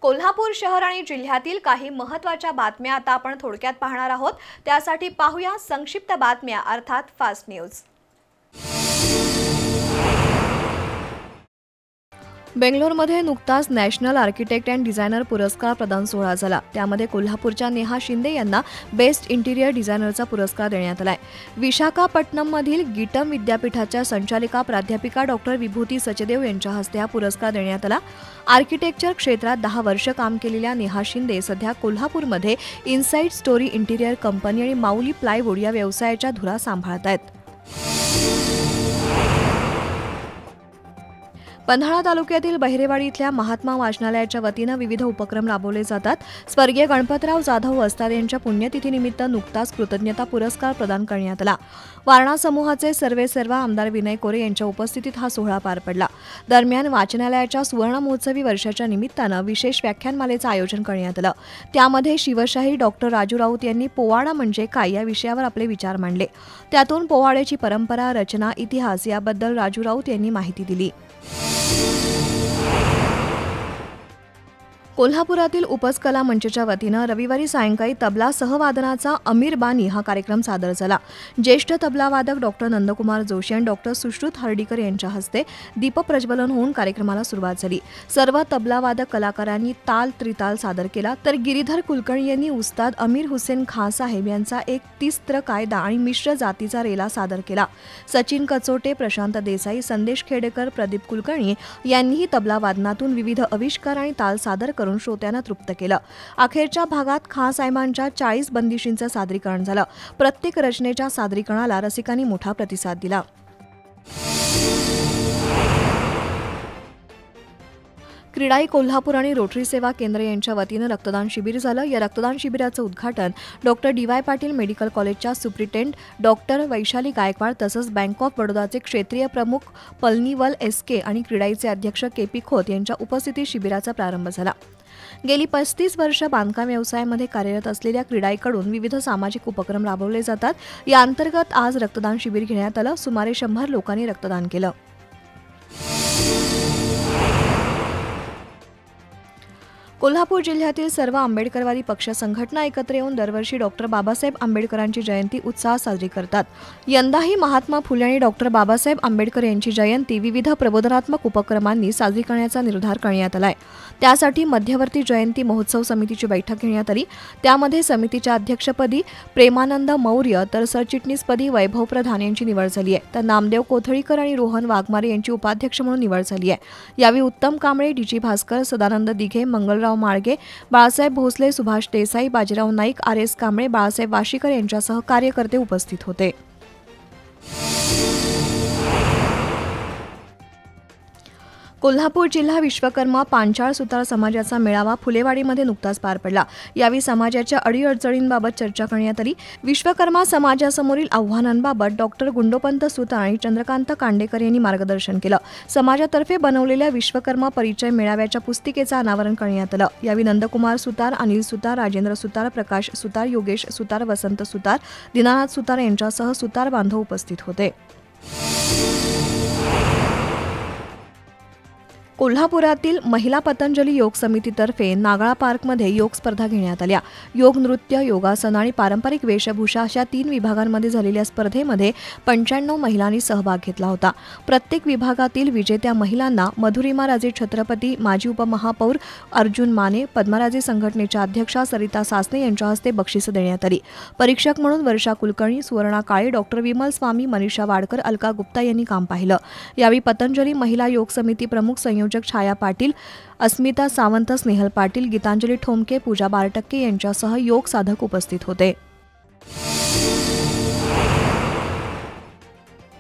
कोल्हापूर शहर आणि जिल्ह्यातील काही महत्त्वाच्या बातम्या आता आपण थोडक्यात पाहणार आहोत। त्यासाठी पाहूया संक्षिप्त बातम्या अर्थात फास्ट न्यूज। बेंगलोरमध्ये नुकताच नॅशनल आर्किटेक्ट अँड डिझायनर पुरस्कार प्रदान सोहळा झाला। त्यामध्ये कोल्हापूरच्या नेहा शिंदे यांना बेस्ट इंटिरियर डिझायनरचा पुरस्कार देण्यात आलाय। विशाखापट्टणममधील गीटम विद्यापीठाच्या संचालिका प्राध्यापिका डॉक्टर विभूती सचदेव यांच्या हस्ते हा पुरस्कार देण्यात आला। आर्किटेक्चर क्षेत्रात 10 वर्ष काम केलेल्या नेहा शिंदे सध्या कोल्हापूरमध्ये इनसाइड स्टोरी इंटिरियर कंपनी आणि माऊली प्लायवूड या व्यवसायाच्या धुरा सांभाळत आहेत। पन्हाळा तालुक्यातील बहिरेवाडी इथल्या महात्मा वाचनालयाच्या वतीनं विविध उपक्रम राबवले जातात। स्वर्गीय गणपतराव जाधव वस्ताद यांच्या पुण्यतिथीनिमित्त नुकताच कृतज्ञता पुरस्कार प्रदान करण्यात आला। वारणा समूहाचे सर्वेसर्वा आमदार विनय कोरे यांच्या उपस्थितीत हा सोहळा पार पडला। दरम्यान वाचनालयाच्या सुवर्ण महोत्सवी वर्षाच्या निमित्तानं विशेष व्याख्यानमालेचं आयोजन करण्यात आलं। त्यामध्ये शिवशाहीर डॉक्टर राजू राऊत यांनी पोवाडा म्हणजे काय या विषयावर आपले विचार मांडले। त्यातून पोवाड्याची परंपरा, रचना, इतिहास याबद्दल राजू राऊत यांनी माहिती दिली। कोल्हापुरातील उपज कला मंचच्या वतीनं रविवारी सायंकाळी तबला सहवादनाचा अमीर बानी हा कार्यक्रम सादर झाला। ज्येष्ठ तबलावादक डॉक्टर नंदकुमार जोशी आणि डॉक्टर सुश्रुत हर्डीकर यांच्या हस्ते दीपप्रज्वलन होऊन कार्यक्रमाला सुरुवात झाली। सर्व तबलावादक कलाकारांनी ताल त्रिताल सादर केला, तर गिरीधर कुलकर्णी यांनी उस्ताद अमीर हुसेन खां साहेब यांचा एक तिस्त्र कायदा आणि मिश्र जातीचा रेला सादर केला। सचिन कचोटे, प्रशांत देसाई, संदेश खेडेकर, प्रदीप कुलकर्णी यांनीही तबलावादनातून विविध आविष्कार आणि ताल सादर करून श्रोत्यांना तृप्त केलं। अखेरच्या भागात खां साहेबांच्या 40 बंदिशींचं सादरीकरण झालं। प्रत्येक रचनेच्या सादरीकरणाला रसिकांनी मोठा प्रतिसाद दिला। क्रीडाई कोल्हापूर आणि रोटरी सेवा केंद्र यांच्या वतीनं रक्तदान शिबिर झालं। या रक्तदान शिबिराचं उद्घाटन डॉक्टर डी.वाय. पाटील मेडिकल कॉलेजच्या सुप्रिटेंडेंट डॉक्टर वैशाली गायकवाड तसंच बँक ऑफ बडोदाचे क्षेत्रीय प्रमुख पलनीवल एस.के. आणि क्रीडाईचे अध्यक्ष के.पी. खोत यांच्या उपस्थितीत शिबिराचा प्रारंभ झाला। गेली 35 वर्ष बांधकाम व्यवसायामध्ये कार्यरत असलेल्या क्रीडाईकडून विविध सामाजिक उपक्रम राबवले जातात। या अंतर्गत आज रक्तदान शिबिर घेण्यात आलं। सुमारे 100 लोकांनी रक्तदान केलं। कोल्हापूर जिल्ह्यातील सर्व आंबेडकरवादी पक्ष संघटना एकत्र येऊन दरवर्षी डॉक्टर बाबासाहेब आंबेडकरांची जयंती उत्साहात साजरी करतात। यंदाही महात्मा फुले आणि डॉक्टर बाबासाहेब आंबेडकर यांची जयंती विविध प्रबोधनात्मक उपक्रमांनी साजरी करण्याचा निर्धार करण्यात आलाय। त्यासाठी मध्यवर्ती जयंती महोत्सव समितीची बैठक घेण्यात आली। त्यामध्ये समितीच्या अध्यक्षपदी प्रेमानंद मौर्य तर सरचिटणीसपदी वैभव प्रधान यांची निवड झाली आहे, तर नामदेव कोथळीकर आणि रोहन वाघमारे यांची उपाध्यक्ष म्हणून निवड झाली आहे। यावेळी उत्तम कांबळे, डी.जी. भास्कर, सदानंद दिघे, मंगलराव माळगे, बाळासाहेब भोसले, सुभाष देसाई, बाजीराव नाईक, आर.एस. कांबळे, बाळासाहेब वाशीकर यांच्यासह कार्यकर्ते उपस्थित होते। कोल्हापूर जिल्हा विश्वकर्मा पांचाळ सुतार समाजाचा मेळावा फुलेवाडीमध्ये नुकताच पार पडला। यावेळी समाजाच्या अडीअडचणींबाबत चर्चा करण्यात आली। विश्वकर्मा समाजासमोरील आव्हानांबाबत डॉक्टर गुंडोपंत सुतार आणि चंद्रकांत कांडेकर यांनी मार्गदर्शन केलं। समाजातर्फे बनवलेल्या विश्वकर्मा परिचय मेळाव्याच्या पुस्तिकेचं अनावरण करण्यात आलं। यावेळी नंदकुमार सुतार, अनिल सुतार, राजेंद्र सुतार, प्रकाश सुतार, योगेश सुतार, वसंत सुतार, दीनानाथ सुतार यांच्यासह सुतार बांधव उपस्थित होते। कोल्हापुरातील महिला पतंजली योग समितीतर्फे नागळा पार्कमध्ये योग स्पर्धा घेण्यात आल्या। योग, नृत्य, योगासन आणि पारंपरिक वेशभूषा अशा 3 विभागांमध्ये झालेल्या स्पर्धेमध्ये 95 महिलांनी सहभाग घेतला होता। प्रत्येक विभागातील विजेत्या महिलांना मधुरिमा राजे छत्रपती, माजी उपमहापौर अर्जुन माने, पद्मराजे संघटनेच्या अध्यक्षा सरिता सासने यांच्या हस्ते बक्षिसं देण्यात आली। परीक्षक म्हणून वर्षा कुलकर्णी, सुवर्णा काळे, डॉक्टर विमल स्वामी, मनीषा वाडकर, अलका गुप्ता यांनी काम पाहिलं। यावेळी पतंजली महिला योग समिती प्रमुख संयोजक छाया पाटील, अस्मिता सावंत, स्नेहल पाटील, गीतांजली ठोमके, पूजा बारटक्के यांच्यासह योग साधक उपस्थित होते।